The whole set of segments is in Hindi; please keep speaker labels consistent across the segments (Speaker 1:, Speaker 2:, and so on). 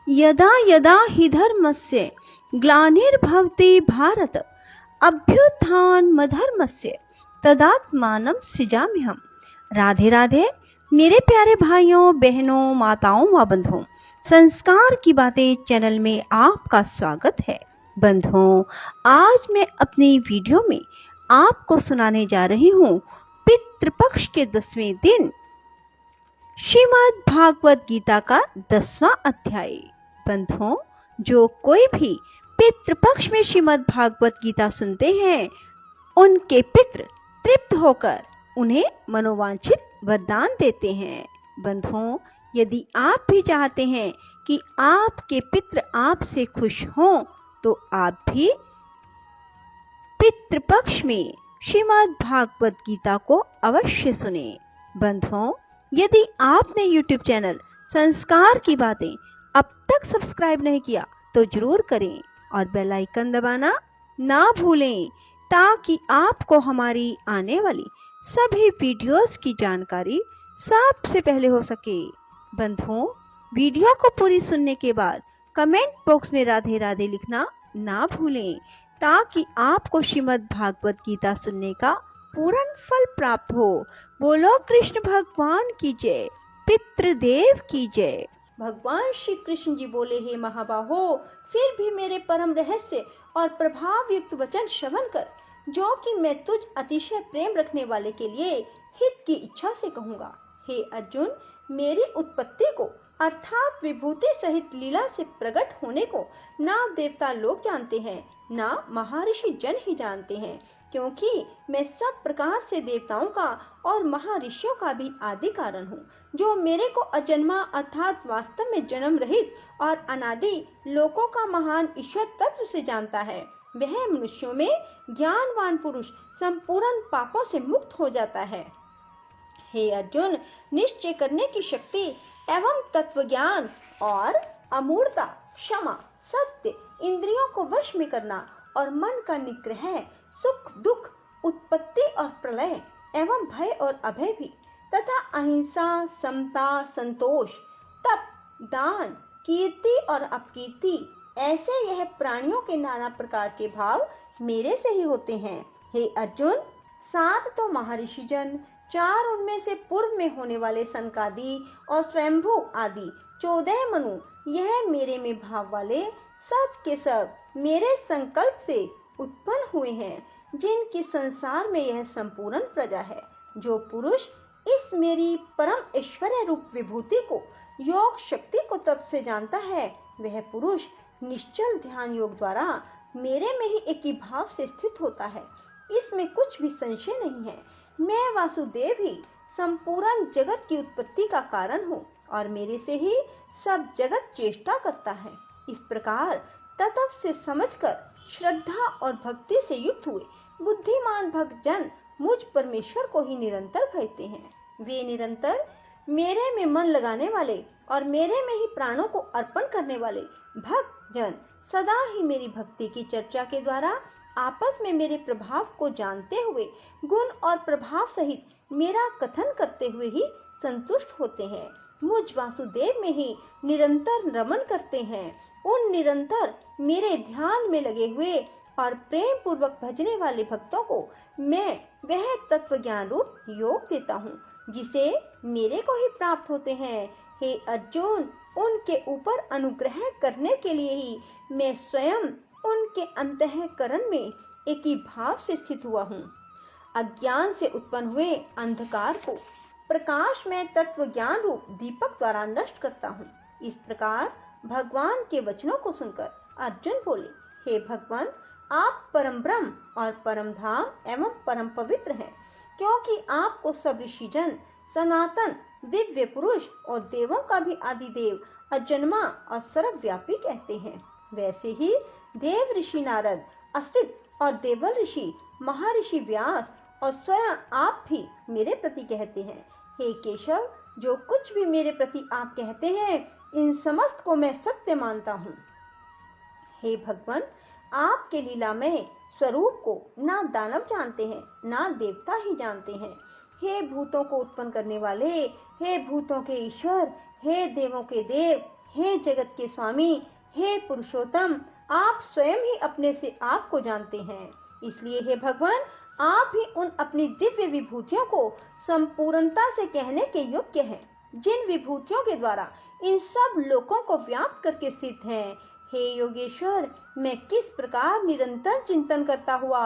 Speaker 1: यदा यदा हि धर्मस्य ग्लानिर्भवति भारत अभ्युत्थानमधर्मस्य तदात्मानं सृजाम्यहम्। राधे राधे मेरे प्यारे भाइयों बहनों माताओं व बंधुओं, संस्कार की बातें चैनल में आपका स्वागत है। बंधुओं, आज मैं अपनी वीडियो में आपको सुनाने जा रही हूँ पितृपक्ष के 10वें दिन श्रीमद् भागवत गीता का 10वां अध्याय। बंधुओं, जो कोई भी पितृपक्ष में श्रीमद् भागवत गीता सुनते हैं, उनके पितृ तृप्त होकर उन्हें मनोवांछित वरदान देते हैं। बंधुओं, यदि आप भी चाहते हैं कि आपके पितृ आपसे खुश हों, तो आप भी पितृपक्ष में श्रीमद् भागवत गीता को अवश्य सुने। बंधुओं, यदि आपने YouTube चैनल संस्कार की बातें अब तक सब्सक्राइब नहीं किया तो जरूर करें और बेल आइकन दबाना ना भूलें, ताकि आपको हमारी आने वाली सभी वीडियोस की जानकारी सबसे पहले हो सके। बंधुओं, वीडियो को पूरी सुनने के बाद कमेंट बॉक्स में राधे राधे लिखना ना भूलें, ताकि आपको श्रीमद् भागवत गीता सुनने का पूर्ण फल प्राप्त हो। बोलो कृष्ण भगवान की जय, पितृदेव की जय। भगवान श्री कृष्ण जी बोले, हे महाबाहो, फिर भी मेरे परम रहस्य और प्रभाव युक्त वचन श्रवण कर, जो कि मैं तुझ अतिशय प्रेम रखने वाले के लिए हित की इच्छा से कहूँगा। हे अर्जुन, मेरी उत्पत्ति को अर्थात विभूति सहित लीला से प्रकट होने को ना देवता लोग जानते हैं, ना महर्षि जन ही जानते हैं, क्योंकि मैं सब प्रकार से देवताओं का और महर्षियों का भी आदि कारण हूँ। जो मेरे को अजन्मा अर्थात वास्तव में जन्म रहित और अनादि लोकों का महान ईश्वर तत्व से जानता है, वह मनुष्यों में ज्ञानवान पुरुष संपूर्ण पापों से मुक्त हो जाता है। हे अर्जुन, निश्चय करने की शक्ति एवं तत्व ज्ञान और अमूर्तता, क्षमा, सत्य, इंद्रियों को वश में करना और मन का निग्रह, सुख दुख, उत्पत्ति और प्रलय एवं भय और अभय भी, तथा अहिंसा, समता, संतोष, तप, दान, कीर्ति और अपकीर्ति, ऐसे यह प्राणियों के नाना प्रकार के भाव मेरे से ही होते हैं। हे अर्जुन, 7 तो महर्षि जन, 4 उनमें से पूर्व में होने वाले सनकादि और स्वयंभू आदि 14 मनु, यह मेरे में भाव वाले सब के सब मेरे संकल्प से उत्पन्न हुए हैं, जिनकी संसार में यह संपूर्ण प्रजा है। जो पुरुष इस मेरी परम ऐश्वर्य रूप विभूति को, योग शक्ति को तत्व से जानता है, वह पुरुष निश्चल ध्यान योग द्वारा मेरे में ही एक ही भाव से स्थित होता है। इसमें कुछ भी संशय नहीं है। मैं वासुदेव ही संपूर्ण जगत की उत्पत्ति का कारण हूँ और मेरे से ही सब जगत चेष्टा करता है। इस प्रकार तत्व से समझकर श्रद्धा और भक्ति से युक्त हुए बुद्धिमान भक्त जन मुझ परमेश्वर को ही निरंतर भजते हैं। वे निरंतर मेरे में मन लगाने वाले और मेरे में ही प्राणों को अर्पण करने वाले भक्त जन सदा ही मेरी भक्ति की चर्चा के द्वारा आपस में मेरे प्रभाव को जानते हुए गुण और प्रभाव सहित मेरा कथन करते हुए ही संतुष्ट होते हैं। मुझ वासुदेव में ही निरंतर रमन करते हैं। उन निरंतर मेरे ध्यान में लगे हुए और प्रेम पूर्वक भजने वाले भक्तों को मैं वह तत्व ज्ञान रूप योग देता हूँ, जिसे मेरे को ही प्राप्त होते हैं। हे अर्जुन, उनके ऊपर अनुग्रह करने के लिए ही मैं स्वयं उनके अंतःकरण में एक ही भाव से स्थित हुआ हूँ। अज्ञान से उत्पन्न हुए अंधकार को प्रकाश में तत्व ज्ञान रूप दीपक द्वारा नष्ट करता हूँ। इस प्रकार भगवान के वचनों को सुनकर अर्जुन बोले, हे भगवान, आप परम ब्रह्म और परम धाम एवं परम पवित्र हैं, क्योंकि आपको सब ऋषिजन सनातन दिव्य पुरुष और देवों का भी आदि देव, अजन्मा और सर्वव्यापी कहते हैं। वैसे ही देव ऋषि नारद, असित और देवल ऋषि महर्षि व्यास और स्वयं आप भी मेरे प्रति कहते हैं। हे केशव, जो कुछ भी मेरे प्रति आप कहते हैं, इन समस्त को मैं सत्य मानता हूँ। हे भगवान, आपके लीलामय स्वरूप को ना दानव जानते हैं, ना देवता ही जानते हैं। हे भूतों को उत्पन्न करने वाले, हे भूतों के ईश्वर, हे देवों के देव, हे जगत के स्वामी, हे पुरुषोत्तम, आप स्वयं ही अपने से आपको जानते हैं। इसलिए हे भगवान, आप ही उन अपनी दिव्य विभूतियों को संपूर्णता से कहने के योग्य हैं, जिन विभूतियों के द्वारा इन सब लोकों को व्याप्त करके स्थित हैं। हे योगेश्वर, मैं किस प्रकार निरंतर चिंतन करता हुआ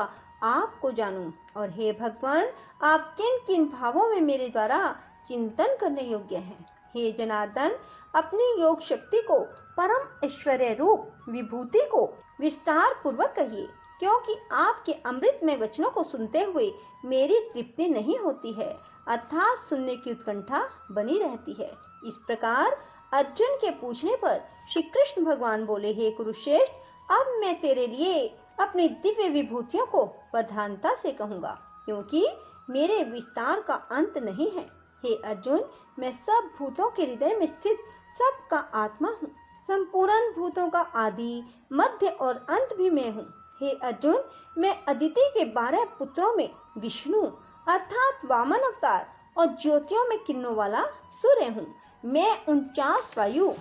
Speaker 1: आपको जानूं, और हे भगवान, आप किन किन भावों में मेरे द्वारा चिंतन करने योग्य हैं। हे जनार्दन, अपनी योग शक्ति को, परम ऐश्वर्य रूप विभूति को विस्तार पूर्वक कहिए, क्योंकि आपके अमृतमय वचनों को सुनते हुए मेरी तृप्ति नहीं होती है, अर्थात सुनने की उत्कंठा बनी रहती है। इस प्रकार अर्जुन के पूछने पर श्री कृष्ण भगवान बोले, हे कुरुश्रेष्ठ, अब मैं तेरे लिए अपनी दिव्य विभूतियों को प्रधानता से कहूँगा, क्योंकि मेरे विस्तार का अंत नहीं है। हे अर्जुन, मैं सब भूतों के हृदय में स्थित सबका आत्मा हूँ। संपूर्ण भूतों का आदि, मध्य और अंत भी मैं हूँ। हे अर्जुन, मैं अदिति के 12 पुत्रों में विष्णु अर्थात वामन अवतार और ज्योतियों में किरणों वाला सूर्य हूँ। मैं 49 वायु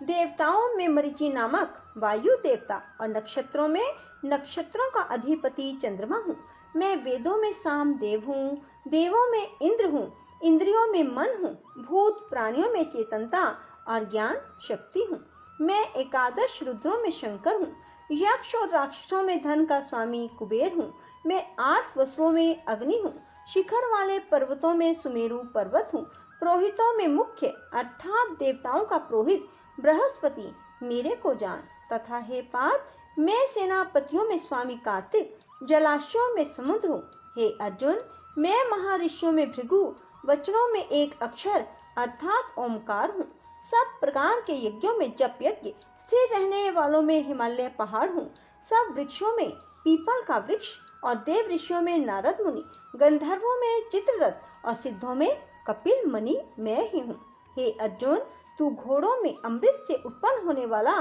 Speaker 1: देवताओं में मरीचि नामक वायु देवता और नक्षत्रों में नक्षत्रों का अधिपति चंद्रमा हूँ। मैं वेदों में साम देव हूँ, देवों में इंद्र हूँ, इंद्रियों में मन हूँ, भूत प्राणियों में चेतनता और ज्ञान शक्ति हूँ। मैं 11 रुद्रों में शंकर हूँ, यक्ष और राक्षसों में धन का स्वामी कुबेर हूँ। मैं 8 वसुओं में अग्नि हूँ, शिखर वाले पर्वतों में सुमेरु पर्वत हूँ, पुरोहितों में मुख्य अर्थात देवताओं का पुरोहित बृहस्पति मेरे को जान। तथा हे पार्थ, मैं सेनापतियों में स्वामी कार्तिक, जलाशयों में समुद्र हूँ। हे अर्जुन, मैं महर्षियों में भृगु, वचनों में एक अक्षर अर्थात ओमकार हूँ। सब प्रकार के यज्ञों में जप यज्ञ, स्थिर रहने वालों में हिमालय पहाड़ हूँ। सब वृक्षों में पीपल का वृक्ष और देव ऋषियों में नारद मुनि, गंधर्वों में चित्ररथ और सिद्धों में कपिल मुनि मैं ही हूँ। हे अर्जुन, तू घोड़ों में अमृत से उत्पन्न होने वाला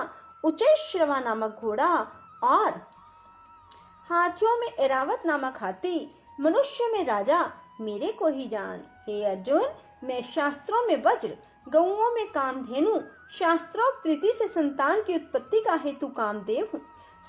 Speaker 1: उच्चैश्रवा नामक घोड़ा और हाथियों में ऐरावत नामक हाथी, मनुष्यों में राजा मेरे को ही जान। हे अर्जुन, मैं शास्त्रों में वज्र, गौओं में कामधेनु, शास्त्रोक्त रीति से संतान की उत्पत्ति का हेतु कामदेव हूँ।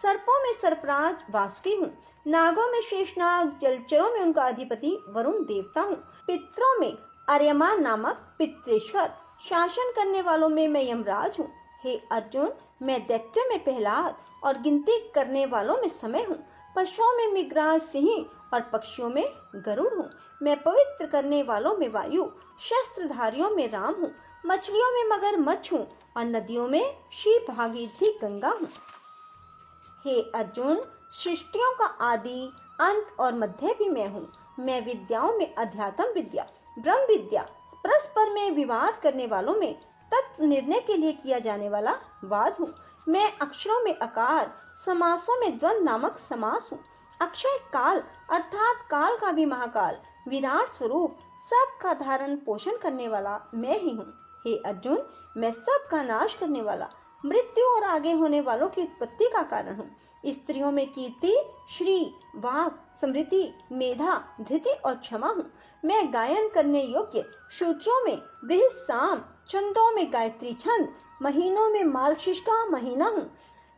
Speaker 1: सर्पों में सर्पराज वासुकी हूँ, नागों में शेषनाग, जलचरों में उनका अधिपति वरुण देवता हूँ, पितरों में अर्यमा नामक पितृश्वर, शासन करने वालों में मैं यमराज हूँ। हे अर्जुन, मैं दैत्यों में प्रहलाद और गिनती करने वालों में समय हूँ। पशुओं में मृगराज सिंह और पक्षियों में गरुड़ हूँ। मैं पवित्र करने वालों में वायु, शस्त्रधारियों में राम हूँ, मछलियों में मगरमच्छ हूँ और नदियों में शिव भागीरथी गंगा हूँ। हे अर्जुन, सृष्टियों का आदि, अंत और मध्य भी मैं हूँ। मैं विद्याओं में अध्यात्म विद्या, ब्रह्म विद्या, परस्पर में विवाद करने वालों में तत्व निर्णय के लिए किया जाने वाला वाद हूँ। मैं अक्षरों में अकार, समासों में द्वंद नामक समास हूँ। अक्षय काल अर्थात काल का भी महाकाल, विराट स्वरूप, सबका धारण पोषण करने वाला मैं ही हूँ। हे अर्जुन, मैं सबका नाश करने वाला, मृत्यु और आगे होने वालों की उत्पत्ति का कारण हूँ। स्त्रियों में कीर्ति, श्री, वाक, समृद्धि, मेधा, धृति और क्षमा हूँ। मैं गायन करने योग्य श्रुतियों में बृहत साम, छंदों में गायत्री छंद, महीनों में मार्गशीर्ष का महीना हूँ,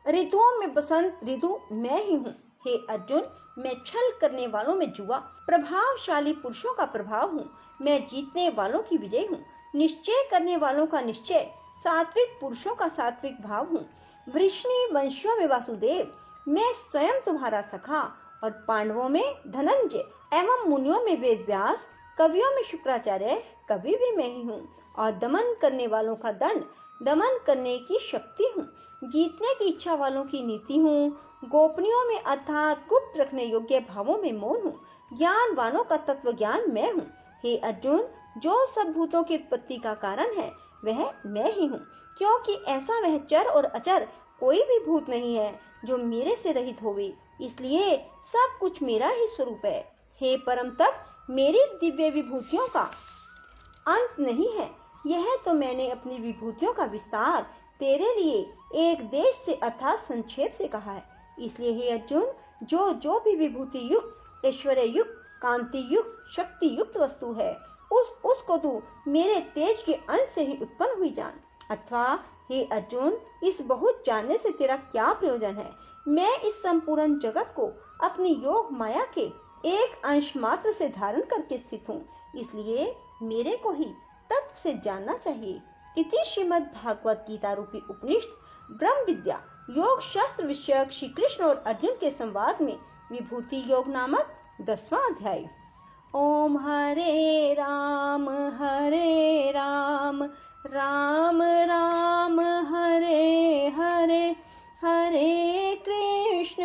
Speaker 1: ऋतुओं में बसंत ऋतु मैं ही हूँ। हे अर्जुन, मैं छल करने वालों में जुआ, प्रभावशाली पुरुषों का प्रभाव हूँ। मैं जीतने वालों की विजय हूँ, निश्चय करने वालों का निश्चय, सात्विक पुरुषों का सात्विक भाव हूँ। वृष्णि वंशियों में वासुदेव, मैं स्वयं तुम्हारा सखा और पांडवों में धनंजय एवं मुनियों में वेद व्यास, कवियों में शुक्राचार्य कवि भी मैं ही हूँ और दमन करने वालों का दंड, दमन करने की शक्ति हूँ। जीतने की इच्छा वालों की नीति हूँ। गोपनीयों में अर्थात गुप्त रखने योग्य भावों में मौन हूँ। ज्ञानवानों का तत्व ज्ञान मैं हूँ। हे अर्जुन, जो सब भूतों की उत्पत्ति का कारण है वह मैं ही हूँ, क्योंकि ऐसा वह चर और अचर कोई भी भूत नहीं है जो मेरे से रहित होवे, इसलिए सब कुछ मेरा ही स्वरूप है। हे परम तप, मेरी दिव्य विभूतियों का अंत नहीं है। यह तो मैंने अपनी विभूतियों का विस्तार तेरे लिए एक देश से अर्थात संक्षेप से कहा है। इसलिए हे अर्जुन, जो भी विभूति युक्त, ऐश्वर्य युक्त, कांति युक्त, शक्ति युक्त वस्तु है, उसको तू मेरे तेज के अंश से ही उत्पन्न हुई जान, अथवा हे अर्जुन, इस बहुत जानने से तेरा क्या प्रयोजन है? मैं इस संपूर्ण जगत को अपनी योग माया के एक अंश मात्र से धारण करके स्थित हूँ, इसलिए मेरे को ही तत्व से जानना चाहिए। इति श्रीमद् भागवत गीता रूपी उपनिषद ब्रह्म विद्या योग शास्त्र विषयक श्री कृष्ण और अर्जुन के संवाद में विभूति योग नामक 10वां अध्याय। ओम हरे राम राम राम हरे हरे, हरे कृष्ण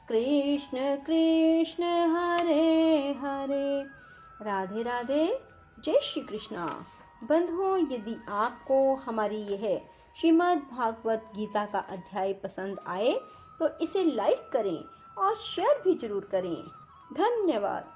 Speaker 1: कृष्ण कृष्ण हरे हरे। राधे राधे। जय श्री कृष्णा। बंधुओं, यदि आपको हमारी यह श्रीमद् भागवत गीता का अध्याय पसंद आए तो इसे लाइक करें और शेयर भी जरूर करें। धन्यवाद।